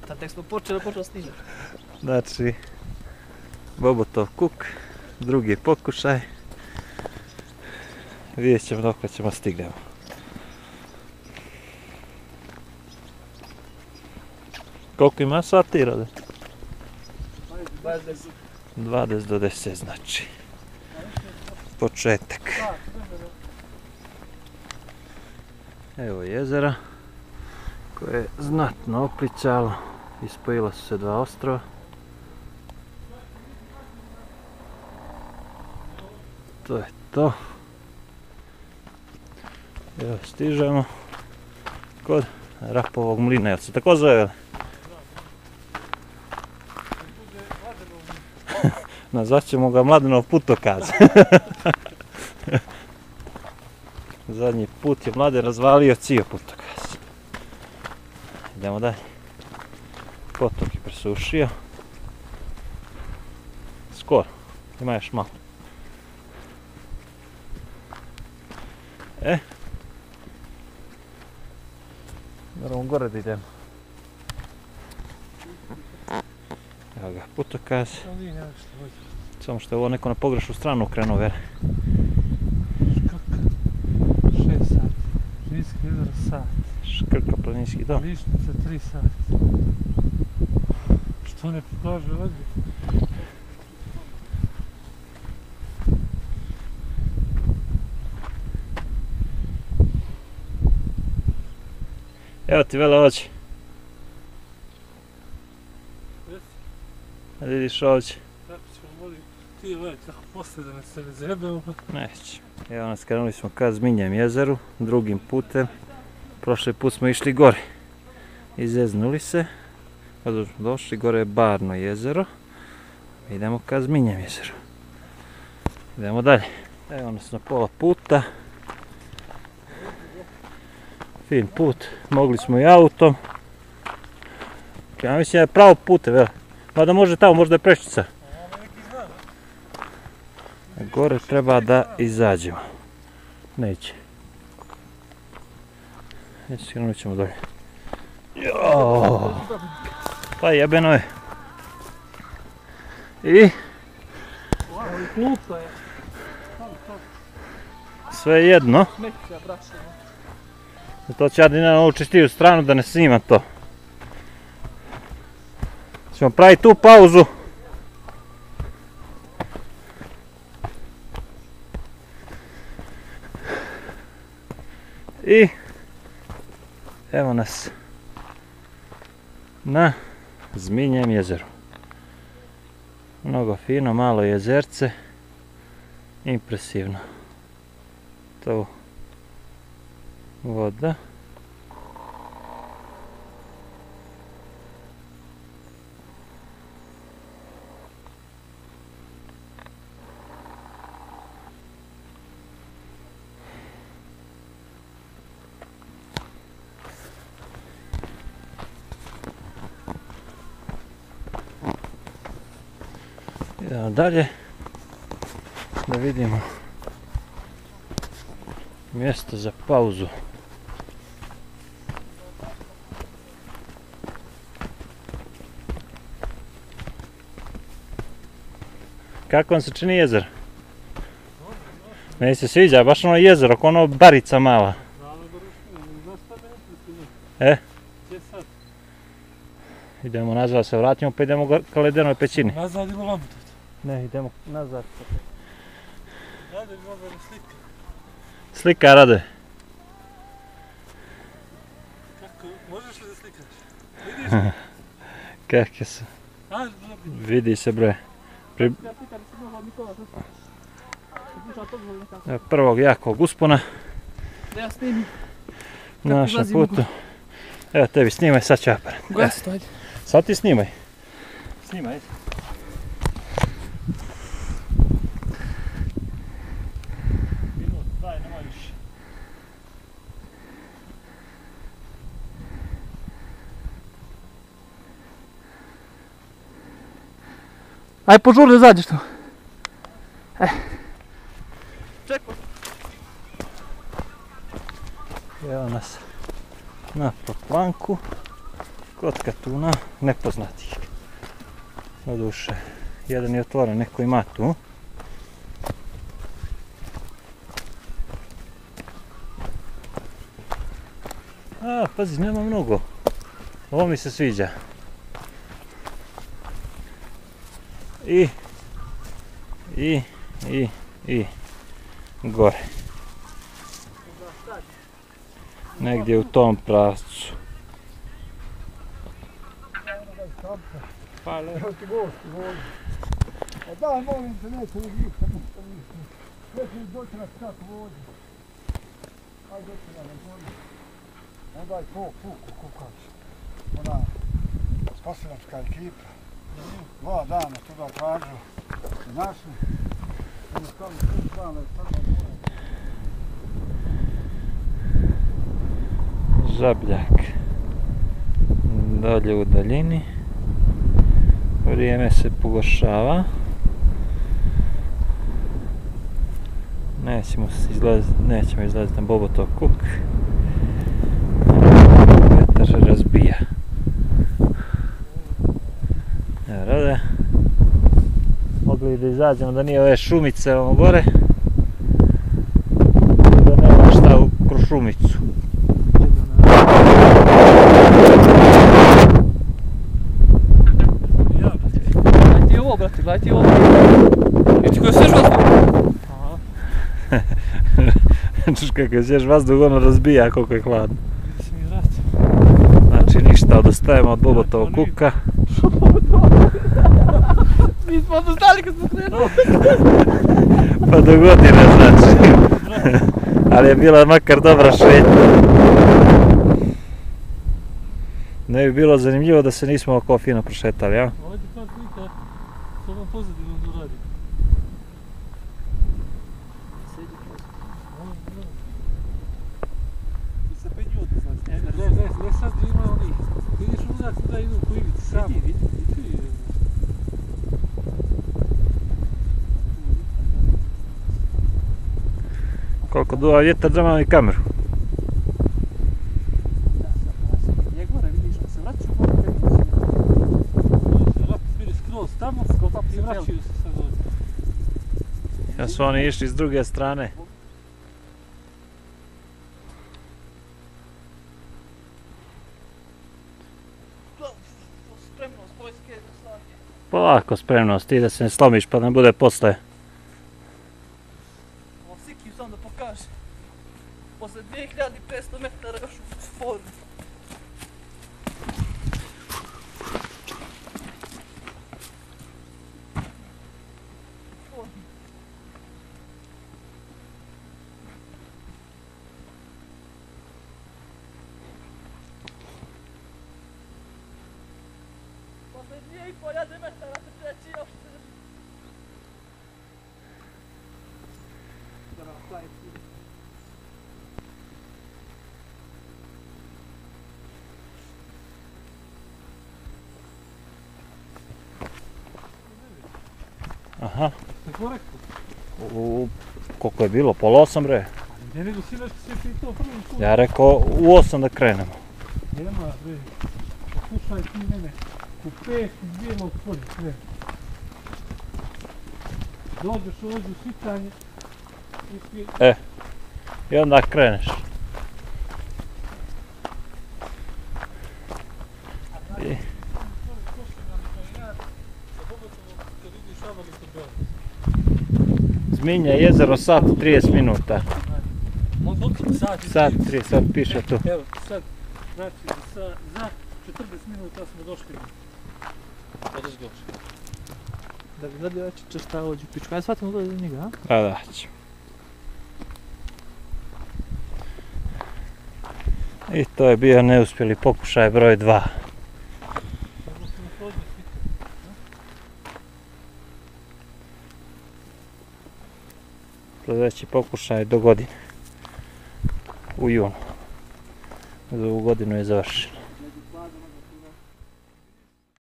Tad tek smo počeo stiže. Znači, Bobotov kuk, drugi pokušaj. Vidjet ćemo dok ćemo stignemo. Koliko ima sati, Rade? 20 do 10 znači. Početak. Evo jezera koje je znatno oplićalo i spojila su se dva ostrova. To je to. Evo stižemo kod Rapovog mlina, jel se tako zove? Nazvat ćemo ga Mladenov putokaz. Zadnji put je Mladen razvalio cijel putokaz. Idemo dalje. Potok je presušio. Skoro, ima još malo. Moramo gore da idemo. Evo ga, putokaz. Samo što je ovo neko na pogrešnu stranu okrenuo, vere. Škrka, 6 sati. Žinjski jezero sat. Škrka, planinski dom. Lišnica 3 sati. Što ne pokaže ovdje? Evo ti Vele ovdje. Da vidiš ovdje. Tako ćemo moliti ti ovaj tako poslije da ne se ne zajebemo. Neće. Evo nas krenuli smo ka Zminjem jezeru, drugim putem. Prošli put smo išli gore. Izeznuli se. Kada smo došli, gore je Barno jezero. Idemo ka Zminjem jezeru. Idemo dalje. Evo nas na pola puta. Fin put, mogli smo i autom. Ja mislim da je pravo put, vele. Mada može tamo, možda je prešica. Gore treba da izađemo. Neće. Neće, krenut ćemo dolje. Joooo. Pa jebeno je. I? Sve jedno. To ću ja da idem na ovu čistiju stranu da ne snimam to. Ćemo praviti tu pauzu. I evo nas na Zminjem jezeru. Mnogo fino, malo jezerce. Impresivno. To voda. Idemo dalje da vidimo mjesto za pauzu. Kako vam se čini jezero? Meni se sviđa, baš ono jezero, ako ono barica mala. Idemo nazad, se vratimo pa idemo ka Ledenoj pećini. Nazad ili vamo? Ne, idemo nazad. Rade bi mogla da slika. Slika, Rade. Kako, možeš li da slikaš? Vidiš? Kakve su. Vidi se bre. Prvog jakog uspona. Da ja snimim. Na našem putu. Evo tebi snimaj, sad ću aparat. Gasi to, ajde. Sad ti snimaj. Snimaj, ajde. Minut, daj, nemoj više. Aj požuri da zađeš tu. Čekaj. Evo nas na proplanku kod katuna nepoznatih. Doduše, jedan je otvoren, neko ima tu. A, pazi, nema mnogo. Ovo mi se sviđa. I gore. Negdje u tom pravcu. Pa Evo ti gosti voli. A daj, molim te, neće li ništa. Neće li doći nas kako vodi. Aj, doći na vodi. Onda je to puku kukač. Ona spasilačka ekipa. 2 dana toga tražu. Našli. Jednostavno, 3 dana je sada more. Žabljak. Dolje u daljini. Vrijeme se pogoršava. Nećemo izlaziti na Bobotov kuk. Vjetar se razbija. Evo rade. Mogli da izađemo da nije ove šumice ovo gore. Da nema šta kroz šumicu. Gledaj ti ovo, brate, gledaj ti ovo. Jer ti koji svjež vazduh. Čuš kako je svjež vazduh, ono razbija koliko je hladno. Si mi vraća. Znači ništa, odostajemo od Bobotovog kuka. Mi smo odustali kad smo krenuli. Pa do godine znači. Ali je bila makar dobra šetnja. Ne bi bilo zanimljivo da se nismo oko fino prošetali, ja? Ovdje par slika s ovom pozadinom da radi. Ti se penju od znači. Ne sad ima onih. Vidiš uzak da idu po ivici samo. Vidi. Koliko duva vjetar da imam i kameru. Je gore, vidiš, kad se vraća gore, kad vidiš. Lako bili skroz tamo i vraćaju se sad ovdje. Ja su oni išli s druge strane. Spremnost, vojske, slanje. Polako spremnost, ti da se ne slomiš pa da ne bude posle. Ovo Sikiju sam da pokaže. Posle 2500 metara još u formu. Posle 2500 metara se preći još. Bravo, hvala ti. Aha, Tako rekao. Koliko je bilo? Pola 8 bre. Ne nego si nešto si ti to prvi put. Ja rekao u 8 da krenemo. Nema bre. Poslušaj ti mene. U 5 iz bijelog polja krenu. Dođeš ovdje u sitanje. I onda kreneš. Zmijenja jezero sat 30 minuta. Sat 30, sad piše tu. Evo sad, znači za 40 minuta smo došli. Odozgo. Da bi gledali oči šta ođu u pičku. Ja shvatim da do njega, a? Da ću. I to je bio neuspjeli pokušaj broj 2. Sljedeći pokušaj do godine. U junu. Za ovu godinu je završen.